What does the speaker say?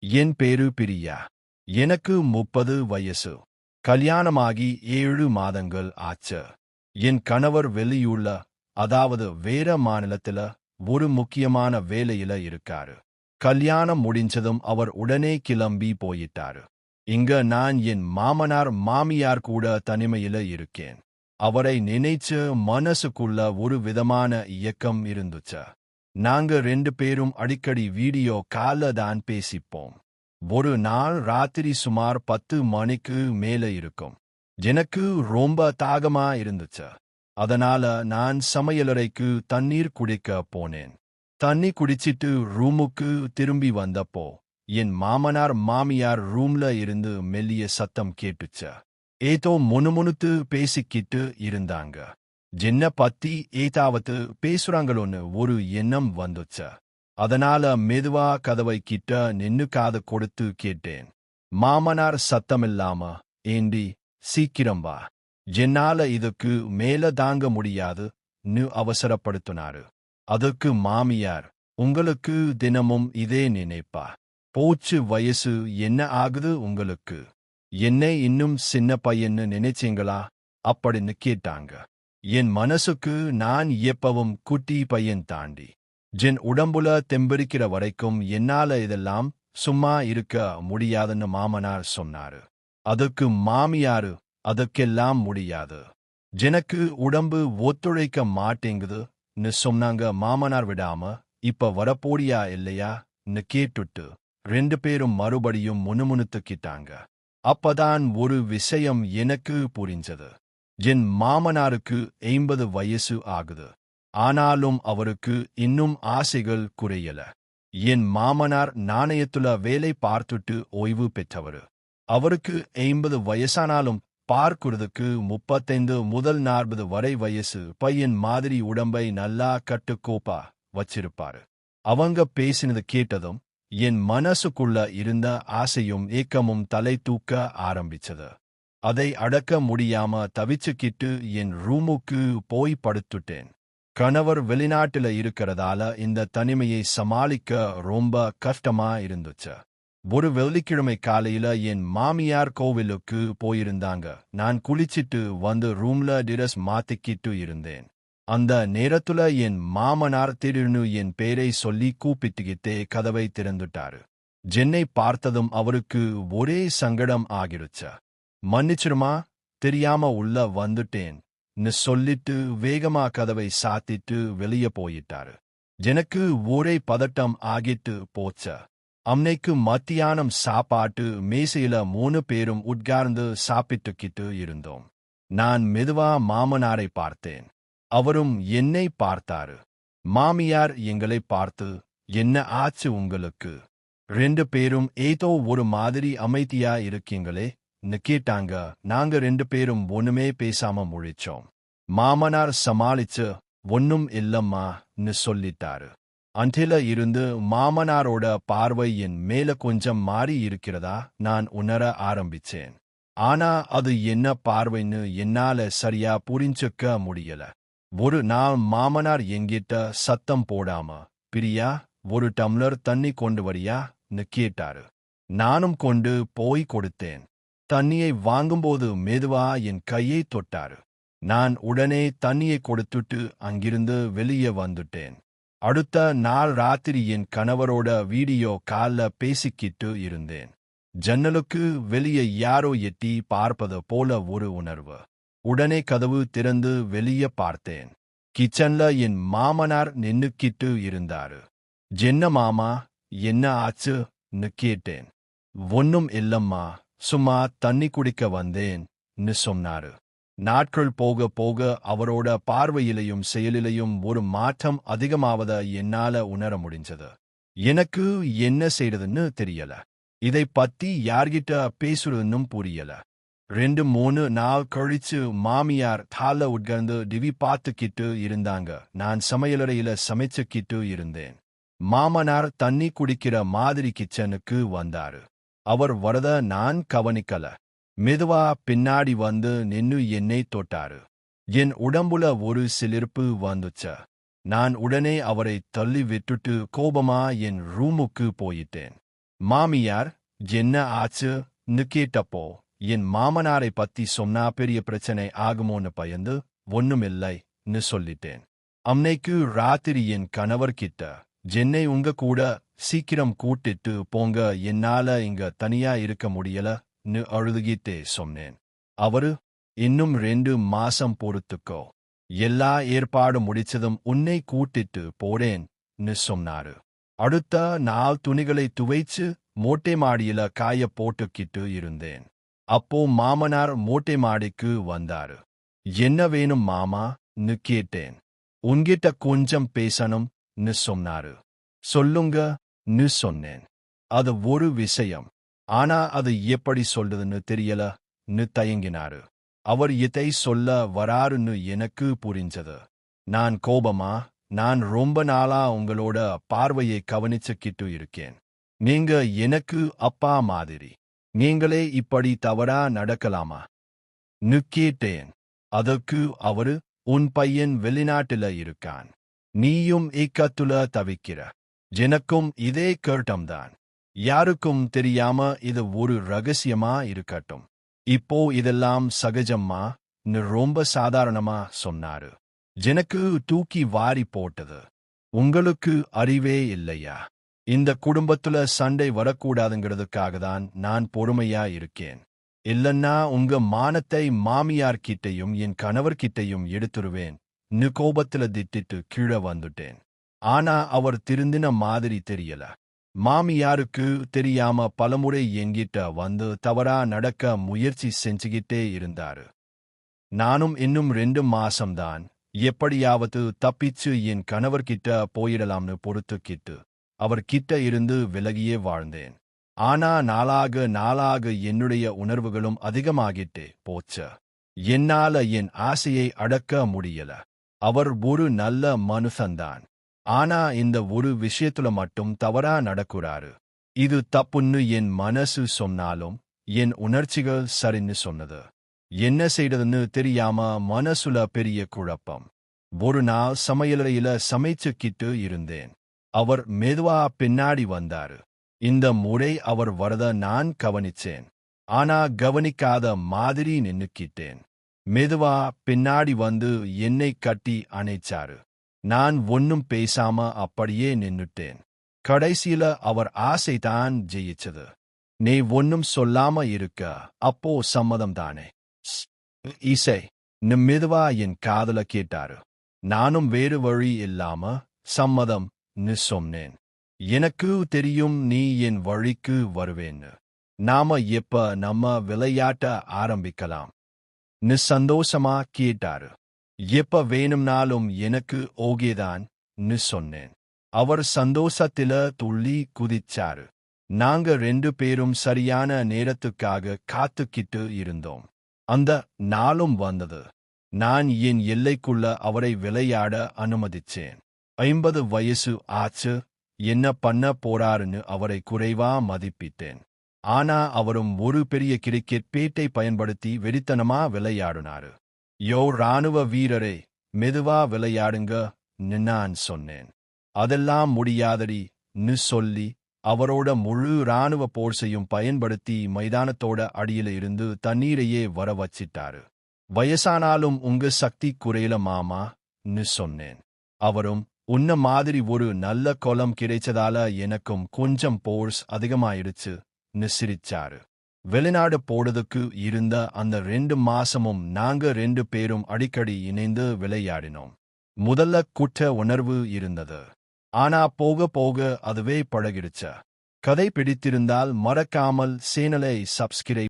என் பேரு பிரியா. எனக்கு 30 வயசு. கல்யாணமாகி 7 மாதங்கள் ஆச்சு. என் கணவர் வெளியூர்ல, அதாவது வேற மாநிலத்துல ஒரு முக்கியமான வேலையில இருக்காரு. கல்யாணம் முடிஞ்சதும் அவர் உடனே கிளம்பி போயிட்டாரு. இங்க நான் என் மாமனார் மாமியார் கூட தனிமையில இருக்கேன். அவரை நினைச்சு மனசுக்குள்ள ஒரு விதமான இயக்கம் இருந்துச்சு. நாங்க 2 பேரும் அடிக்கடி வீடியோ கால்ல தான் பேசிப்போம். ஒரு நாள் ராத்திரி சுமார் 10 மணிக்கு மேல இருக்கும். எனக்கு ரொம்ப தாகமா இருந்துச்சு. அதனால நான் சமையலறைக்கு தண்ணீர் குடிக்க போனேன். தண்ணி குடிச்சிட்டு ரூமுக்கு திரும்பி வந்தப்போ என் மாமனார் மாமியார் ரூம்ல இருந்து மெல்லிய சத்தம் கேட்டுச்சு. ஏதோ முணுமுணுத்து பேசிக்கிட்டு இருந்தாங்க. என்ன பத்தி ஏதாவது பேசுறாங்களோன்னு ஒரு எண்ணம் வந்துச்சு. அதனால மெதுவா கதவை கிட்ட நின்னு காது கொடுத்து கேட்டேன். மாமனார் சத்தமில்லாம, ஏண்டி சீக்கிரம் வா, என்னால இதுக்கு மேல தாங்க முடியாதுன்னு அவசரப்படுத்தினாரு. அதுக்கு மாமியார், உங்களுக்கு தினமும் இதே நினைப்பா? போச்சு வயசு என்ன ஆகுது உங்களுக்கு? என்னை இன்னும் சின்ன பையன்னு நினைச்சீங்களா அப்படின்னு கேட்டாங்க. என் மனசுக்கு நான் எப்பவும் குட்டி பையன் தாண்டி. என் உடம்புல தெம்பிருக்கிற வரைக்கும் என்னால இதெல்லாம் சும்மா இருக்க முடியாதுன்னு மாமனார் சொன்னாரு. அதுக்கு மாமியாரு, அதுக்கெல்லாம் முடியாது, எனக்கு உடம்பு ஒத்துழைக்க மாட்டேங்குதுன்னு சொன்னாங்க. மாமனார் விடாம, இப்ப வரப்போடியா இல்லையான்னு கேட்டுட்டு 2 பேரும் மறுபடியும் முணுமுணுத்துக்கிட்டாங்க. அப்பதான் ஒரு விஷயம் எனக்கு புரிஞ்சது. என் மாமனாருக்கு 80 வயசு ஆகுது. ஆனாலும் அவருக்கு இன்னும் ஆசைகள் குறையல. என் மாமனார் நாணயத்துல வேலை பார்த்துட்டு ஓய்வு பெற்றவரு. அவருக்கு 80 வயசானாலும் பார்க்கிறதுக்கு 35 முதல் 40 வரை வயசு பையன் மாதிரி உடம்பை நல்லா கட்டுக்கோப்பா வச்சிருப்பாரு. அவங்க பேசினது கேட்டதும் என் மனசுக்குள்ள இருந்த ஆசையும் ஏக்கமும் தலை தூக்க ஆரம்பிச்சது. அதை அடக்க முடியாம தவிச்சுக்கிட்டு என் ரூமுக்கு போய் படுத்துட்டேன். கணவர் வெளிநாட்டுல இருக்கிறதால இந்த தனிமையை சமாளிக்க ரொம்ப கஷ்டமா இருந்துச்சு. ஒரு வெள்ளிக்கிழமை காலையில என் மாமியார் கோவிலுக்கு போயிருந்தாங்க. நான் குளிச்சிட்டு வந்து ரூம்ல டிரஸ் மாத்திக்கிட்டு இருந்தேன். அந்த நேரத்துல என் மாமனார் திடீர்னு என் பேரை சொல்லி கூப்பிட்டுக்கிட்டே கதவை திறந்துட்டாரு. என்னை பார்த்ததும் அவருக்கு ஒரே சங்கடம் ஆகிருச்சு. மன்னிச்சிருமா, தெரியாம உள்ள வந்துட்டேன்னு சொல்லிட்டு வேகமா கதவை சாத்திட்டு வெளியே போயிட்டாரு. எனக்கு ஒரே பதட்டம் ஆகிட்டு போச்சு. அன்னைக்கு மத்தியானம் சாப்பாட்டு மேசையில 3 பேரும் உட்கார்ந்து சாப்பிட்டுக்கிட்டு இருந்தோம். நான் மெதுவா மாமனாரை பார்த்தேன். அவரும் என்னை பார்த்தாரு. மாமியார் எங்களை பார்த்து, என்ன ஆச்சு உங்களுக்கு? 2 பேரும் ஏதோ ஒரு மாதிரி அமைதியா இருக்கீங்களேன்னு கேட்டாங்க. நாங்க 2 பேரும் ஒண்ணுமே பேசாம முழிச்சோம். மாமனார் சமாளிச்சு, ஒன்னும் இல்லம்மான்னு சொல்லிட்டாரு. அன்றில இருந்து மாமனாரோட பார்வை என் மேல கொஞ்சம் மாறி இருக்கிறதா நான் உணர ஆரம்பிச்சேன். ஆனா அது என்ன பார்வைன்னு என்னால சரியா புரிஞ்சுக்க முடியல. ஒரு நாள் மாமனார் என்கிட்ட சத்தம் போடாம, பிரியா, ஒரு டம்ளர் தண்ணி கொண்டு வரியான்னு கேட்டாரு. நானும் கொண்டு போய் கொடுத்தேன். தண்ணியை வாங்கும்போது மெதுவா என் கையை தொட்டாரு. நான் உடனே தண்ணியை கொடுத்துட்டு அங்கிருந்து வெளியே வந்துட்டேன். அடுத்த நாள் ராத்திரி என் கணவரோட வீடியோ கால்ல பேசிக்கிட்டு இருந்தேன். ஜன்னலுக்கு வெளியே யாரோ எட்டி பார்ப்பது போல ஒரு உணர்வு. உடனே கதவு திறந்து வெளியே பார்த்தேன். கிச்சன்ல என் மாமனார் நின்னுக்கிட்டு இருந்தாரு. என்ன மாமா, என்ன ஆச்சுன்னு கேட்டேன். ஒன்னும் இல்லம்மா, சும்மா தண்ணி குடிக்க வந்தேன்னு சொன்னாரு. நாட்கள் போக போக அவரோட பார்வையிலையும் செயலிலையும் ஒரு மாற்றம் அதிகமாவத என்னால உணர முடிஞ்சது. எனக்கு என்ன செய்யறதுன்னு தெரியல. இதை பத்தி யார்கிட்ட பேசுறதுன்னும் புரியல. 2-3 நாள் கழிச்சு மாமியார் தால உட்கார்ந்து டிவி பார்த்துக்கிட்டு இருந்தாங்க. நான் சமையலறையில சமைச்சுக்கிட்டு இருந்தேன். மாமனார் தண்ணி குடிக்கிற மாதிரி கிச்சனுக்கு வந்தாரு. அவர் வரத நான் கவனிக்கல. மெதுவா பின்னாடி வந்து நின்னு என்னை தொட்டாரு. என் உடம்புல ஒரு சிலிர்ப்பு வந்துச்சு. நான் உடனே அவரை தள்ளி விட்டுட்டு கோபமா என் ரூமுக்கு போயிட்டேன். மாமியார், என்ன ஆச்சுன்னு கேட்டப்போ, என் மாமனாரை பத்தி சொன்னா பெரிய பிரச்சனை ஆகுமோன்னு பயந்து ஒண்ணுமில்லைன்னு சொல்லிட்டேன். அன்னைக்கு ராத்திரி என் கணவர்கிட்ட, என்னை உங்க கூட சீக்கிரம் கூட்டிட்டு போங்க, என்னால இங்க தனியா இருக்க முடியலன்னு அழுதுகிட்டே சொன்னேன். அவரு, இன்னும் 2 மாசம் பொறுத்துக்கோ, எல்லா ஏற்பாடு முடிச்சதும் உன்னை கூட்டிட்டு போறேன்னு சொன்னாரு. அடுத்த நாள் துணிகளை துவைச்சு மொட்டை மாடியில காய போட்டுக்கிட்டு இருந்தேன். அப்போ மாமனார் மொட்டை மாடிக்கு வந்தாரு. என்ன வேணும் மாமான்னு கேட்டேன். உன்கிட்ட கொஞ்சம் பேசணும்னு சொன்னாரு. சொல்லுங்கன்னு சொன்னேன். அது ஒரு விஷயம், ஆனா அது எப்படி சொல்றதுன்னு தெரியலன்னு தயங்கினாரு. அவர் எதை சொல்ல வராருன்னு எனக்கு புரிஞ்சது. நான் கோபமா, நான் ரொம்ப நாளா உங்களோட பார்வையை கவனிச்சுக்கிட்டு இருக்கேன். நீங்க எனக்கு அப்பா மாதிரி. நீங்களே இப்படி தவறா நடக்கலாமா ன்னு கேட்டேன். அதற்கு அவரு, உன் பையன் வெளிநாட்டுல இருக்கான், நீயும் இக்கத்துல தவிக்கிற. எனக்கும் இதே கர்ட்டம்தான். யாருக்கும் தெரியாம இது ஒரு ரகசியமா இருக்கட்டும். இப்போ இதெல்லாம் சகஜம்மான்னு ரொம்ப சாதாரணமா சொன்னாரு. எனக்கு தூக்கி வாரி போட்டது. உங்களுக்கு அறிவே இல்லையா? இந்த குடும்பத்துல சண்டை வரக்கூடாதுங்கிறதுக்காக தான் நான் பொறுமையா இருக்கேன். இல்லன்னா உங்க மானத்தை மாமியார்கிட்டையும் என் கணவர்கிட்டையும் எடுத்துருவேன் கோபத்துல திட்டிட்டு கீழே வந்துட்டேன். ஆனா அவர் திருந்தின மாதிரி தெரியல. மாமியாருக்கு தெரியாம பலமுறை என்கிட்ட வந்து தவறா நடக்க முயற்சி செஞ்சுக்கிட்டே இருந்தாரு. நானும் இன்னும் 2 மாசம்தான், எப்படியாவது தப்பிச்சு என் கணவர்கிட்ட போயிடலாம்னு பொறுத்துக்கிட்டு அவர்கிட்ட இருந்து விலகியே வாழ்ந்தேன். ஆனா நாளாக என்னுடைய உணர்வுகளும் அதிகமாகிட்டே போச்சு. என்னால என் ஆசையை அடக்க முடியல. அவர் ஒரு நல்ல மனுஷன்தான், ஆனா இந்த ஒரு விஷயத்துல மட்டும் தவறா நடக்குறாரு. இது தப்புன்னு என் மனசு சொன்னாலும் என் உணர்ச்சிகள் சரின்னு சொன்னது. என்ன செய்யறதுன்னு தெரியாம மனசுல பெரிய குழப்பம். ஒரு நாள் சமையலறையில சமைச்சுக்கிட்டு இருந்தேன். அவர் மெதுவா பின்னாடி வந்தாரு. இந்த முறை அவர் வரத நான் கவனிச்சேன், ஆனா கவனிக்காத மாதிரி நின்னுக்கிட்டேன். மெதுவா பின்னாடி வந்து என்னை கட்டி அணைச்சாரு. நான் ஒன்னும் பேசாம அப்படியே நின்னுட்டேன். கடைசியில அவர் ஆசைதான் ஜெயிச்சது. நீ ஒன்னும் சொல்லாம இருக்க, அப்போ சம்மதம் தானே இசை மெதுவா என் காதல கேட்டாரு. நானும் வேறு வழி இல்லாம சம்மதம்னு சொன்னேன். எனக்கு தெரியும் நீ என் வழிக்கு வருவேன்னு. நாம எப்ப நம்ம விளையாட்ட ஆரம்பிக்கலாம் சந்தோஷமா கேட்டாரு. எப்ப வேணும்னாலும் எனக்கு ஓகேதான் சொன்னேன். அவர் சந்தோஷத்தில துள்ளி குதிச்சாரு. நாங்க 2 பேரும் சரியான நேரத்துக்காக காத்துக்கிட்டு இருந்தோம். அந்த நாளும் வந்தது. நான் என் எல்லைக்குள்ள அவரை விளையாட அனுமதிச்சேன். 50 வயசு ஆச்சு, என்ன பண்ண போறாருன்னு அவரை குறைவா மதிப்பிட்டேன். ஆனா அவரும் ஒரு பெரிய கிரிக்கெட் பேட்டை பயன்படுத்தி வெறித்தனமா விளையாடினாரு. யோ ராணுவ வீரரே, மெதுவா விளையாடுங்கன்னு நான் சொன்னேன். அதெல்லாம் முடியாதடின்னு சொல்லி அவரோட முழு ராணுவ போர்ஸையும் பயன்படுத்தி மைதானத்தோட அடியில இருந்து தண்ணீரையே வர வச்சிட்டாரு. வயசானாலும் உங்க சக்தி குறையல மாமான்னு சொன்னேன். அவரும், உன்ன மாதிரி ஒரு நல்ல குளம் கிடைச்சதால எனக்கும் கொஞ்சம் போர்ஸ் அதிகமாயிடுச்சுன்னு சிரிச்சாரு. வெளிநாடு போடுறதுக்கு இருந்த அந்த 2 மாசமும் நாங்க 2 பேரும் அடிக்கடி இணைந்து விளையாடினோம். முதல்ல குற்ற உணர்வு இருந்தது, ஆனா போக போக அதுவே பழகிடுச்ச. கதை பிடித்திருந்தால் மறக்காமல் சேனலை சப்ஸ்கிரைப்